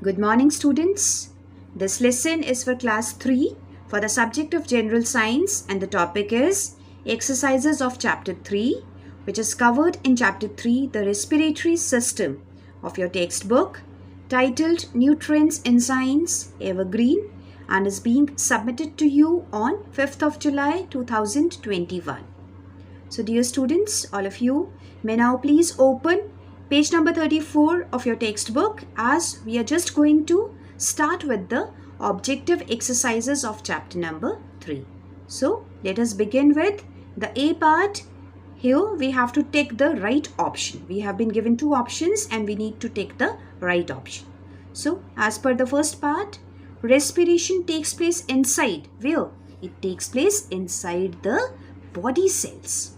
Good morning, students. This lesson is for class 3 for the subject of general science, and the topic is exercises of chapter 3, which is covered in chapter 3, the respiratory system of your textbook, titled Nutrients in Science Evergreen, and is being submitted to you on 5th of July 2021. So dear students, all of you may now please open page number 34 of your textbook, as we are just going to start with the objective exercises of chapter number 3. So let us begin with the A part. Here we have to take the right option. We have been given two options and we need to take the right option. So as per the first part, respiration takes place inside. Where? It takes place inside the body cells.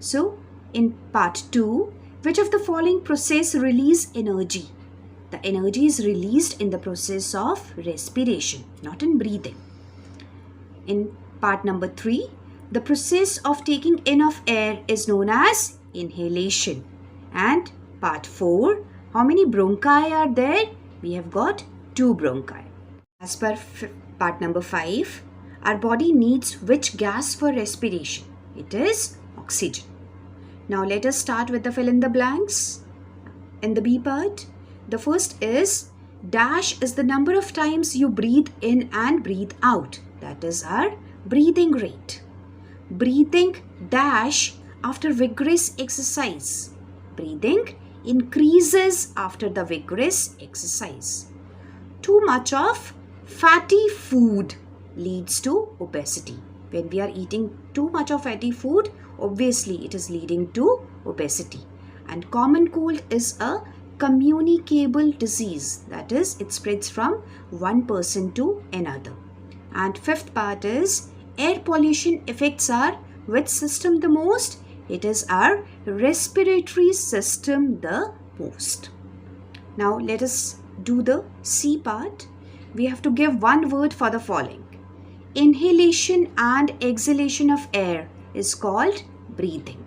So in part 2, which of the following process release energy? The energy is released in the process of respiration, not in breathing. In part number 3, the process of taking in of air is known as inhalation. And part 4, how many bronchi are there? We have got 2 bronchi. As per part number 5, our body needs which gas for respiration? It is oxygen. Now let us start with the fill in the blanks. In the B part, the first is dash is the number of times you breathe in and breathe out. That is our breathing rate. Breathing dash after vigorous exercise. Breathing increases after the vigorous exercise. Too much of fatty food leads to obesity. When we are eating too much of fatty food, obviously it is leading to obesity. And common cold is a communicable disease. That is, it spreads from one person to another. And fifth part is air pollution affects our which system the most? It is our respiratory system the most. Now let us do the C part. We have to give one word for the following. Inhalation and exhalation of air is called breathing.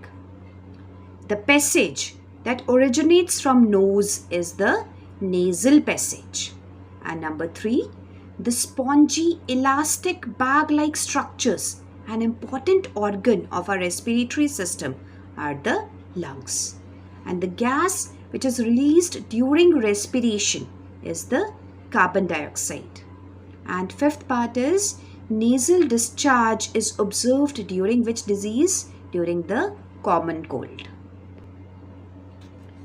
The passage that originates from nose is the nasal passage. And number 3, the spongy elastic bag-like structures, an important organ of our respiratory system, are the lungs. And the gas which is released during respiration is the carbon dioxide. And fifth part is nasal discharge is observed during which disease? During the common cold.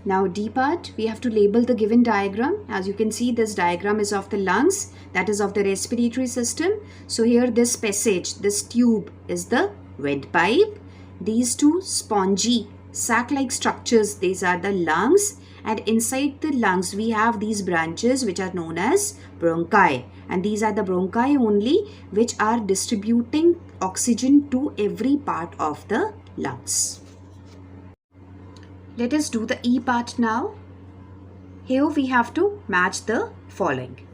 Now D part, we have to label the given diagram. As you can see, this diagram is of the lungs, that is of the respiratory system. So here this passage, this tube is the windpipe. These two spongy sac-like structures, these are the lungs. And inside the lungs, we have these branches which are known as bronchi. And these are the bronchi only which are distributing oxygen to every part of the lungs. Let us do the E part now. Here we have to match the following.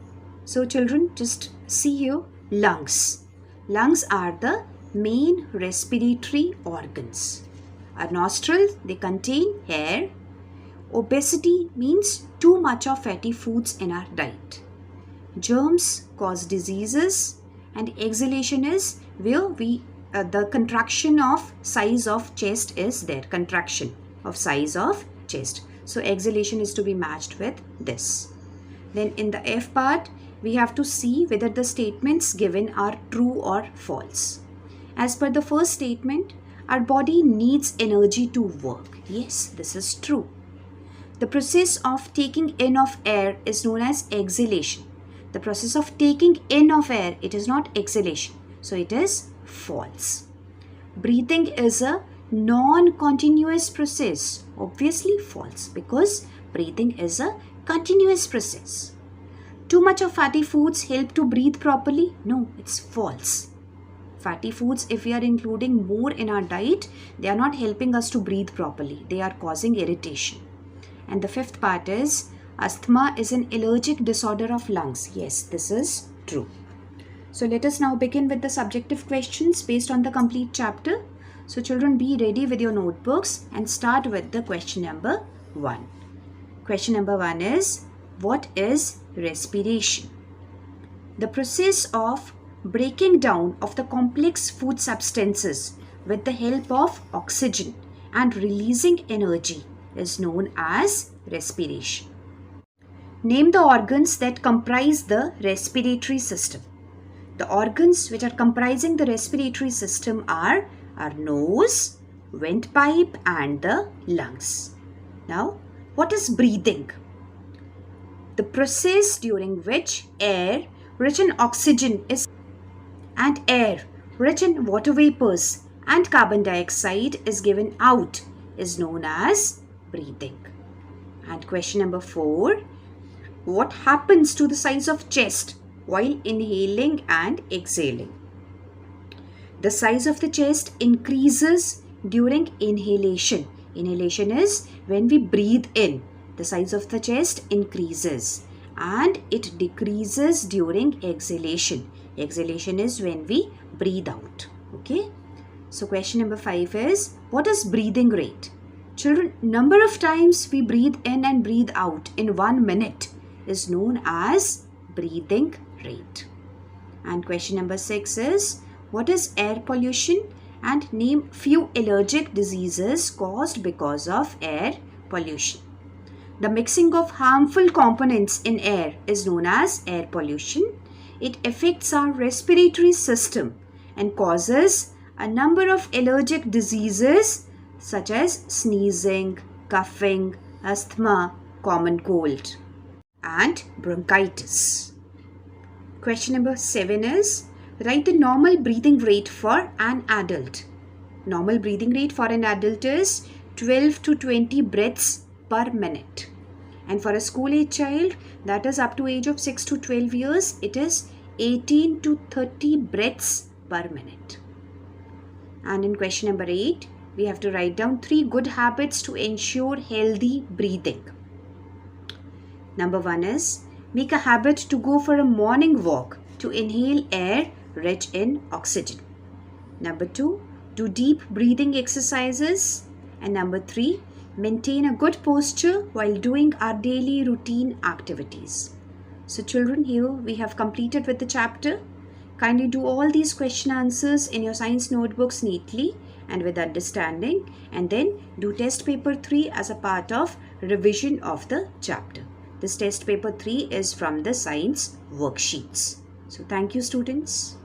So children, just see here, lungs. Lungs are the main respiratory organs. Our nostrils, they contain air. Obesity means too much of fatty foods in our diet. Germs cause diseases, and exhalation is where the contraction of size of chest is there. Contraction of size of chest. So exhalation is to be matched with this. Then in the F part, we have to see whether the statements given are true or false. As per the first statement, our body needs energy to work. Yes, this is true. The process of taking in of air is known as exhalation. The process of taking in of air, it is not exhalation. So it is false. Breathing is a non-continuous process. Obviously false, because breathing is a continuous process. Too much of fatty foods help to breathe properly? No, it's false. Fatty foods, if we are including more in our diet, they are not helping us to breathe properly. They are causing irritation. And the fifth part is asthma is an allergic disorder of lungs. Yes, this is true. So let us now begin with the subjective questions based on the complete chapter. So children, be ready with your notebooks and start with the question number 1. Question number 1 is, what is respiration? The process of breaking down of the complex food substances with the help of oxygen and releasing energy is known as respiration. Name the organs that comprise the respiratory system. The organs which are comprising the respiratory system are our nose, windpipe and the lungs. Now, what is breathing? The process during which air rich in oxygen and air rich in water vapors and carbon dioxide is given out is known as breathing. And question number 4. What happens to the size of chest while inhaling and exhaling? The size of the chest increases during inhalation. Inhalation is when we breathe in. The size of the chest increases and it decreases during exhalation. Exhalation is when we breathe out. Okay. So question number 5 is, what is breathing rate? Children, number of times we breathe in and breathe out in 1 minute is known as breathing rate. And question number 6 is, what is air pollution? And name few allergic diseases caused because of air pollution. The mixing of harmful components in air is known as air pollution. It affects our respiratory system and causes a number of allergic diseases such as sneezing, coughing, asthma, common cold and bronchitis. Question number 7 is, write the normal breathing rate for an adult. Normal breathing rate for an adult is 12 to 20 breaths per minute. And for a school age child, that is up to age of 6 to 12 years, it is 18 to 30 breaths per minute. And in question number 8, we have to write down 3 good habits to ensure healthy breathing. Number 1 is, make a habit to go for a morning walk to inhale air rich in oxygen. Number 2, do deep breathing exercises. And number 3, maintain a good posture while doing our daily routine activities. So children, here we have completed with the chapter. Kindly do all these question answers in your science notebooks neatly and with understanding, and then do test paper 3 as a part of revision of the chapter. This test paper 3 is from the science worksheets. So thank you students.